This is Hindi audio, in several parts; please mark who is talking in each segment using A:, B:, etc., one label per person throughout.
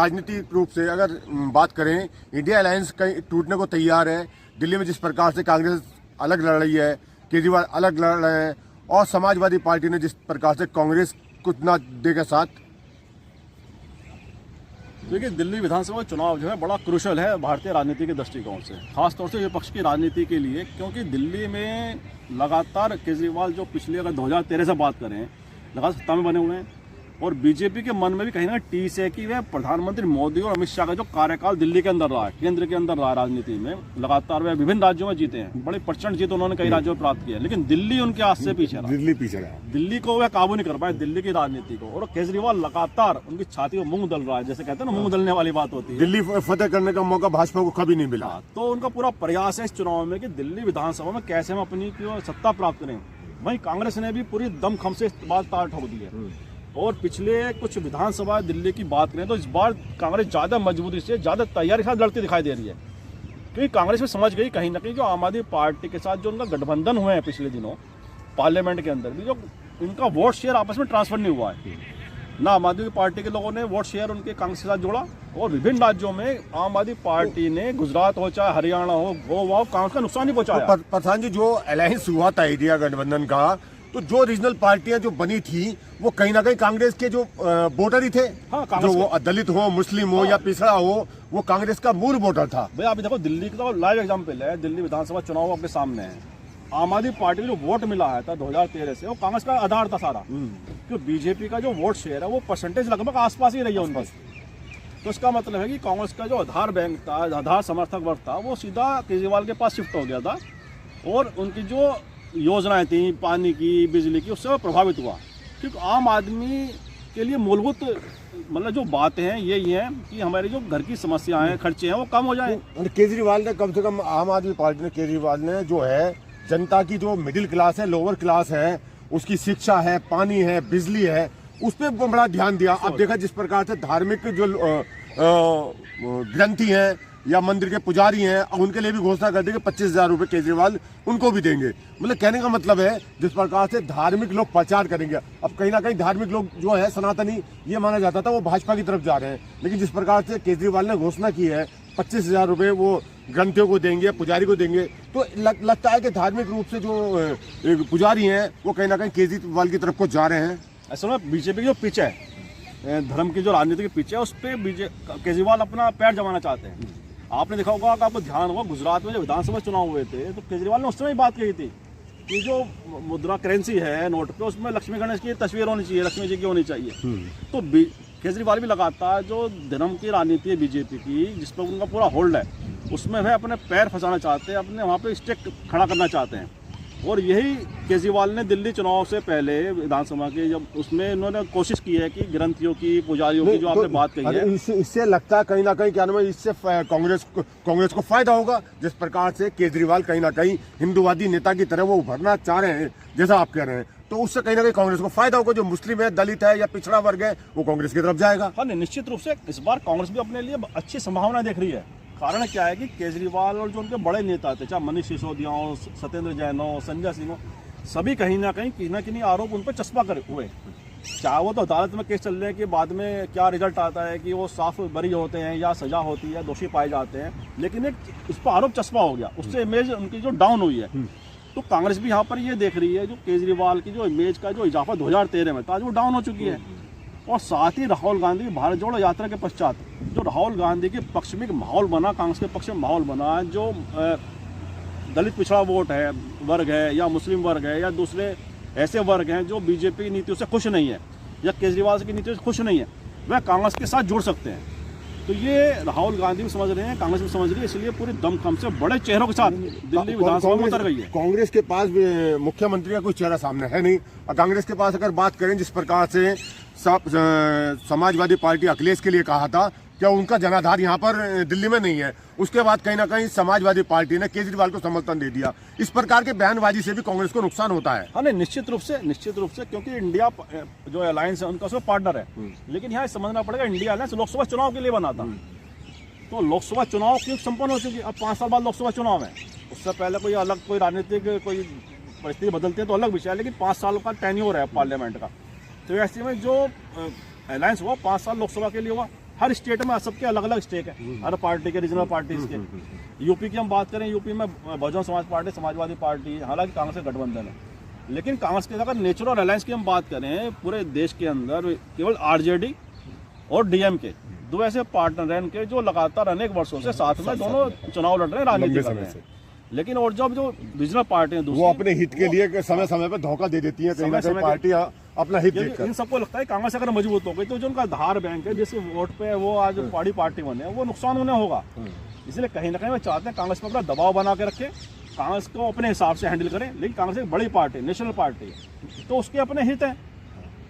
A: राजनीतिक रूप से अगर बात करें, इंडिया अलायंस कहीं टूटने को तैयार है। दिल्ली में जिस प्रकार से कांग्रेस अलग लड़ रही है, केजरीवाल अलग लड़ रहे हैं, और समाजवादी पार्टी ने जिस प्रकार से कांग्रेस कुछ ना दे के साथ।
B: देखिए, दिल्ली विधानसभा चुनाव जो है बड़ा क्रूशल है भारतीय राजनीति के दृष्टिकोण से, खासतौर से विपक्ष की राजनीति के लिए, क्योंकि दिल्ली में लगातार केजरीवाल जो पिछले अगर 2013 से बात करें लगातार सत्ता में बने हुए हैं, और बीजेपी के मन में भी कहीं ना टीस है कि वह प्रधानमंत्री मोदी और अमित शाह का जो कार्यकाल दिल्ली के अंदर रहा है, केंद्र के अंदर रहा है राजनीति में, लगातार वह विभिन्न राज्यों में जीते हैं, बड़े प्रचंड जीत उन्होंने कई राज्यों में प्राप्त किया, लेकिन दिल्ली उनके हाथ से पीछे रहा। दिल्ली को वह काबू नहीं कर पाए, दिल्ली की राजनीति को, और केजरीवाल लगातार उनकी छाती को मूंग दल रहा है, जैसे कहते हैं ना, मूंग दलने वाली बात होती है।
A: दिल्ली फतेह करने का मौका भाजपा को कभी नहीं मिला,
B: तो उनका पूरा प्रयास है इस चुनाव में कि दिल्ली विधानसभा में कैसे हम अपनी सत्ता प्राप्त करें। वहीं कांग्रेस ने भी पूरी दमखम से इस बात तार ठोक दी है, और पिछले कुछ विधानसभा दिल्ली की बात करें तो इस बार कांग्रेस ज़्यादा मजबूती से, ज़्यादा तैयारी के साथ लड़ती दिखाई दे रही है, क्योंकि कांग्रेस में समझ गई कहीं ना कहीं जो आम आदमी पार्टी के साथ जो उनका गठबंधन हुए हैं पिछले दिनों पार्लियामेंट के अंदर भी, जो उनका वोट शेयर आपस में ट्रांसफर नहीं हुआ है, ना आम आदमी पार्टी के लोगों ने वोट शेयर उनके कांग्रेस के साथ जोड़ा, और विभिन्न राज्यों में आम आदमी पार्टी ने, गुजरात हो चाहे हरियाणा हो, गोवा हो, कांग्रेस का नुकसान नहीं पहुंचाया।
A: प्रधान जी, जो अलायंस हुआ था इंडिया गठबंधन का, तो जो रीजनल पार्टियां जो बनी थी वो कहीं ना कहीं कांग्रेस के जो वोटर ही थे।
B: हाँ,
A: जो वो दलित हो, मुस्लिम हो, या पिछड़ा हो, वो कांग्रेस का मूल वोटर था।
B: भाई आप देखो, दिल्ली का लाइव एग्जाम्पल है, दिल्ली विधानसभा चुनाव आपके सामने है, आम आदमी पार्टी को जो वोट मिला है था 2013 से, वो कांग्रेस का आधार था सारा, क्योंकि बीजेपी का जो वोट शेयर है वो परसेंटेज लगभग आसपास ही रही है उन पर। तो इसका मतलब है कि कांग्रेस का जो आधार बैंक था, आधार समर्थक वर्ग था, वो सीधा केजरीवाल के पास शिफ्ट हो गया था, और उनकी जो योजनाएं थी पानी की, बिजली की, उससे प्रभावित हुआ, क्योंकि आम आदमी के लिए मूलभूत मतलब जो बातें हैं यही है कि हमारी जो घर की समस्याएं हैं, खर्चे हैं, वो कम हो जाए।
A: केजरीवाल ने कम से कम, आम आदमी पार्टी ने, केजरीवाल ने जो है जनता की जो मिडिल क्लास है, लोअर क्लास है, उसकी शिक्षा है, पानी है, बिजली है, उस पर बड़ा ध्यान दिया। अब देखा जिस प्रकार से धार्मिक जो ग्रंथी हैं या मंदिर के पुजारी हैं, अब उनके लिए भी घोषणा कर दी कि 25,000 रुपये केजरीवाल उनको भी देंगे। मतलब कहने का मतलब है जिस प्रकार से धार्मिक लोग प्रचार करेंगे, अब कहीं ना कहीं धार्मिक लोग जो है सनातनी, ये माना जाता था वो भाजपा की तरफ जा रहे हैं, लेकिन जिस प्रकार से केजरीवाल ने घोषणा की है 25,000 रुपये वो ग्रंथियों को देंगे, पुजारी को देंगे, तो लगता है कि धार्मिक रूप से जो पुजारी हैं वो कहीं ना कहीं केजरीवाल की तरफ को जा रहे हैं।
B: ऐसा बीजेपी की जो पिच है, धर्म की जो राजनीति की पिच है, उस पर केजरीवाल अपना पैर जमाना चाहते हैं। आपने देखा होगा कि आपको ध्यान होगा, गुजरात में जब विधानसभा चुनाव हुए थे तो केजरीवाल ने उस समय बात कही थी कि जो मुद्रा करेंसी है नोट पे, उसमें लक्ष्मी गणेश की तस्वीर होनी चाहिए, लक्ष्मी जी की होनी चाहिए। तो केजरीवाल भी लगातार जो धर्म की राजनीति है बीजेपी की, जिस पर उनका पूरा होल्ड है, उसमें वह अपने पैर फंसाना चाहते हैं, अपने वहाँ पे स्टेक खड़ा करना चाहते हैं। और यही केजरीवाल ने दिल्ली चुनाव से पहले विधानसभा के जब उसमें इन्होंने कोशिश की है कि ग्रंथियों की, पुजारियों की जो आपने बात कही है,
A: इससे लगता है कहीं ना कहीं क्या नाम है, इससे कांग्रेस को फायदा होगा। जिस प्रकार से केजरीवाल कहीं ना कहीं हिंदूवादी नेता की तरह वो उभरना चाह रहे हैं, जैसा आप कह रहे हैं, तो उससे कहीं ना कहीं कांग्रेस को फायदा होगा। जो मुस्लिम है, दलित है या पिछड़ा वर्ग है, वो कांग्रेस की तरफ जाएगा।
B: हाँ, निश्चित रूप से इस बार कांग्रेस भी अपने लिए अच्छी संभावना देख रही है। कारण क्या है कि केजरीवाल और जो उनके बड़े नेता थे, चाहे मनीष सिसोदिया हो, सत्येंद्र जैन हो, संजय सिंह हो, सभी कहीं ना कहीं आरोप उन पर चस्पा कर हुए। चाहे वो तो अदालत में केस चल रहे हैं कि बाद में क्या रिजल्ट आता है कि वो साफ बरी होते हैं या सजा होती है, दोषी पाए जाते हैं, लेकिन एक उस पर आरोप चस्पा हो गया, उससे इमेज उनकी जो डाउन हुई है। तो कांग्रेस भी यहाँ पर ये देख रही है जो केजरीवाल की जो इमेज का जो इजाफा 2013 में था, आज वो डाउन हो चुकी है। और साथ ही राहुल गांधी भारत जोड़ो यात्रा के पश्चात जो राहुल गांधी के पक्ष में एक माहौल बना, कांग्रेस के पक्ष में माहौल बना, जो दलित पिछड़ा वोट है, वर्ग है, या मुस्लिम वर्ग है, या दूसरे ऐसे वर्ग हैं जो बीजेपी की नीतियों से खुश नहीं है या केजरीवाल की नीतियों से खुश नहीं है, वह कांग्रेस के साथ जुड़ सकते हैं। तो ये राहुल गांधी भी समझ रहे हैं, कांग्रेस भी समझ रही है, इसलिए पूरी दमखम से बड़े चेहरों के साथ दिल्ली विधानसभा में उतर गई है।
A: कांग्रेस के पास मुख्यमंत्री का कोई चेहरा सामने है नहीं, और कांग्रेस के पास अगर बात करें जिस प्रकार से समाजवादी पार्टी अखिलेश के लिए कहा था, क्या उनका जनाधार यहाँ पर दिल्ली में नहीं है, उसके बाद कहीं ना कहीं समाजवादी पार्टी ने केजरीवाल को समर्थन दे दिया। इस प्रकार के बयानबाजी से भी कांग्रेस को नुकसान होता है।
B: हाँ, नहीं, निश्चित रूप से, क्योंकि इंडिया जो अलायंस है उनका उसमें पार्टनर है, लेकिन यहाँ समझना पड़ेगा इंडिया अलायंस लोकसभा चुनाव के लिए बना था। तो लोकसभा चुनाव की संपन्न हो चुकी, अब 5 साल बाद लोकसभा चुनाव है, उससे पहले कोई अलग कोई राजनीतिक कोई परिस्थिति बदलती है तो अलग विषय है, लेकिन 5 साल का टेन्योर है पार्लियामेंट का। तो ऐसे में जो अलायंस हुआ 5 साल लोकसभा के लिए हुआ, हर स्टेट में सबके अलग अलग स्टेक है, हर पार्टी के, रीजनल पार्टीज के। यूपी की हम बात करें, यूपी में बहुजन समाज पार्टी, समाजवादी पार्टी, हालांकि कांग्रेस का गठबंधन है, लेकिन कांग्रेस के अगर नेचुरल अलायंस की हम बात करें पूरे देश के अंदर केवल आरजेडी और डीएमके दो ऐसे पार्टनर हैं इनके जो लगातार अनेक वर्षों से साथ में दोनों चुनाव लड़ रहे हैं, राजनीति कर रहे हैं। लेकिन और जब जो रीजनल पार्टी है
A: वो अपने हित के लिए समय समय पर धोखा दे देती है, कहीं ना कहीं पार्टियां अपना हित देखकर।
B: इन सबको लगता है कांग्रेस अगर मजबूत हो गई तो जो उनका आधार बैंक है, जिस वोट पे वो आज बड़ी पार्टी बने, वो नुकसान उन्हें होगा। इसलिए कहीं ना कहीं वो चाहते हैं कांग्रेस पर अपना दबाव बना के रखे, कांग्रेस को अपने हिसाब से हैंडल करें। लेकिन कांग्रेस एक बड़ी पार्टी, नेशनल पार्टी है, तो उसके अपने हित है।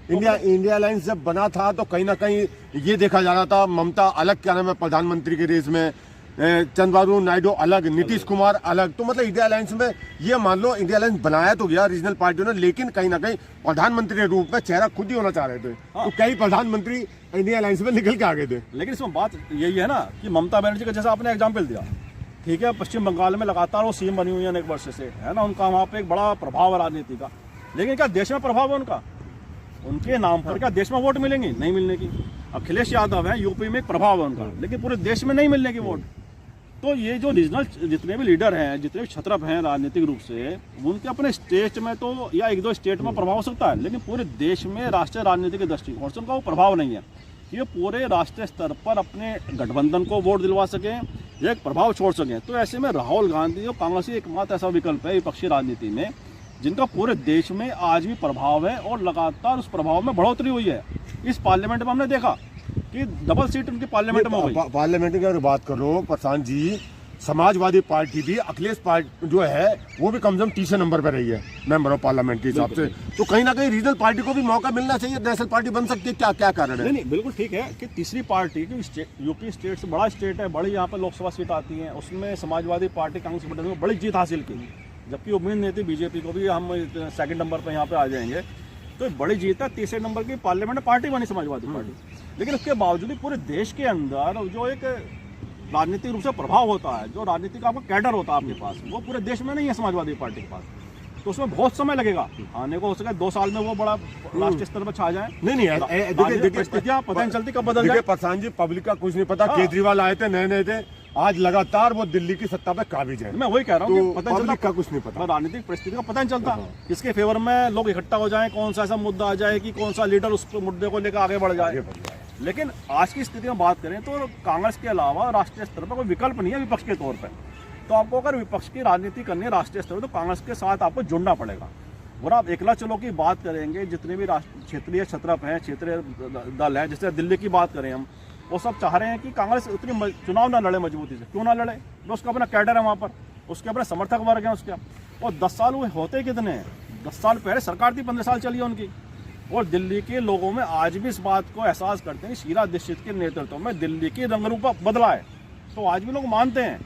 A: इंडिया अलायंस जब बना था तो कहीं ना कहीं ये देखा जा रहा था, ममता अलग, क्या नाम है, प्रधानमंत्री के रेस में, चंद्रबाबू नायडू अलग, नीतीश कुमार अलग। तो मतलब इंडिया अलायंस में ये मान लो इंडिया अलायंस बनाया तो गया रीजनल पार्टियों ने, लेकिन कहीं ना कहीं प्रधानमंत्री के रूप में चेहरा खुद ही होना चाह रहे थे। तो कई प्रधानमंत्री इंडिया अलायंस में निकल के आ गए थे।
B: लेकिन इसमें बात यही है ना कि ममता बनर्जी का जैसा आपने एग्जाम्पल दिया, ठीक है, पश्चिम बंगाल में लगातार वो सीएम बनी हुई है एक वर्ष से, है ना, उनका वहाँ पे एक बड़ा प्रभाव है राजनीति का। लेकिन क्या देश में प्रभाव है उनका? उनके नाम पर क्या देश में वोट मिलेंगे? नहीं मिलने की। अखिलेश यादव है, यूपी में एक प्रभाव है उनका, लेकिन पूरे देश में नहीं मिलने की वोट। तो ये जो रीजनल जितने भी लीडर हैं, जितने भी छत्रप हैं राजनीतिक रूप से, उनके अपने स्टेट में तो या एक दो स्टेट में प्रभाव हो सकता है, लेकिन पूरे देश में राष्ट्रीय राजनीति के दृष्टिकोण से उनका वो प्रभाव नहीं है कि ये पूरे राष्ट्रीय स्तर पर अपने गठबंधन को वोट दिलवा सकें, एक प्रभाव छोड़ सकें। तो ऐसे में राहुल गांधी और कांग्रेस ही एकमात्र ऐसा विकल्प है विपक्षी राजनीति में जिनका पूरे देश में आज भी प्रभाव है और लगातार उस प्रभाव में बढ़ोतरी हुई है। इस पार्लियामेंट में हमने देखा कि डबल सीट उनकी पार्लियामेंट में हो गई।
A: पार्लियामेंट की अगर बात करो प्रशांत जी, समाजवादी पार्टी भी, अखिलेश पार्टी जो है वो भी कम से कम तीसरे नंबर पर रही है मेंबर ऑफ पार्लियामेंट के हिसाब से। तो कहीं ना कहीं रीजनल पार्टी को भी मौका मिलना चाहिए, नेशनल पार्टी बन सकती है। क्या क्या कारण है?
B: नहीं, बिल्कुल ठीक है कि तीसरी पार्टी की यूपी स्टेट से बड़ा स्टेट है, बड़ी यहाँ पर लोकसभा सीट आती है, उसमें समाजवादी पार्टी कांग्रेस पार्टी में बड़ी जीत हासिल की, जबकि उम्मीद नहीं थी बीजेपी को भी हम सेकंड नंबर पर यहाँ पे आ जाएंगे। तो बड़ी जीत है, तीसरे नंबर की पार्लियामेंट में पार्टी बनी समाजवादी पार्टी। लेकिन उसके बावजूद भी पूरे देश के अंदर जो एक राजनीतिक रूप से प्रभाव होता है, जो राजनीतिक का आपका कैडर होता है आपके पास, वो पूरे देश में नहीं है समाजवादी पार्टी के पास। तो उसमें बहुत समय लगेगा आने को, हो सके 2 साल में वो बड़ा राष्ट्रीय स्तर पर छा जाए।
A: नहीं, देखिए
B: स्थितियां पता नहीं चलती कब बदल जाए।
A: प्रशांत जी, पब्लिक का कुछ नहीं पता। केजरीवाल आए थे, नए थे, आज लगातार वो दिल्ली की सत्ता पे काबिज है।
B: मैं वही कह रहा हूँ कि पता नहीं चलता,
A: का कुछ नहीं पता,
B: राजनीतिक परिस्थिति का पता नहीं चलता, किसके फेवर में लोग इकट्ठा हो जाएं, कौन सा ऐसा मुद्दा आ जाए कि कौन सा लीडर उस मुद्दे को लेकर आगे बढ़ जाए। लेकिन आज की स्थिति में बात करें तो कांग्रेस के अलावा राष्ट्रीय स्तर पर कोई विकल्प नहीं है विपक्ष के तौर पर। तो आपको अगर विपक्ष की राजनीति करनी है राष्ट्रीय स्तर पर, तो कांग्रेस के साथ आपको जुड़ना पड़ेगा। और आप एकला चलो की बात करेंगे, जितने भी क्षेत्रीय छत्रप हैं, क्षेत्रीय दल हैं, जैसे दिल्ली की बात करें हम, वो सब चाह रहे हैं कि कांग्रेस उतनी चुनाव ना लड़े मजबूती से। क्यों ना लड़े? तो उसका अपना कैडर है वहाँ पर, उसके अपने समर्थक वर्ग हैं उसके। और 10 साल वो होते कितने हैं? 10 साल पहले सरकार थी, 15 साल चली है उनकी। और दिल्ली के लोगों में आज भी इस बात को एहसास करते हैं, शीला दीक्षित के नेतृत्व में दिल्ली की रंगरूप बदला है। तो आज भी लोग मानते हैं।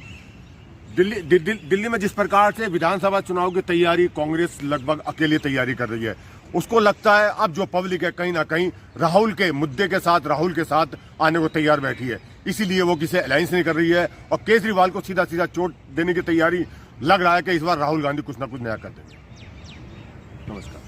A: दिल्ली में जिस प्रकार से विधानसभा चुनाव की तैयारी कांग्रेस लगभग अकेले तैयारी कर रही है, उसको लगता है अब जो पब्लिक है कहीं ना कहीं राहुल के मुद्दे के साथ, राहुल के साथ आने को तैयार बैठी है। इसीलिए वो किसी अलायंस नहीं कर रही है और केजरीवाल को सीधा सीधा चोट देने की तैयारी लग रहा है कि इस बार राहुल गांधी कुछ ना कुछ नया कर देंगे।
B: नमस्कार।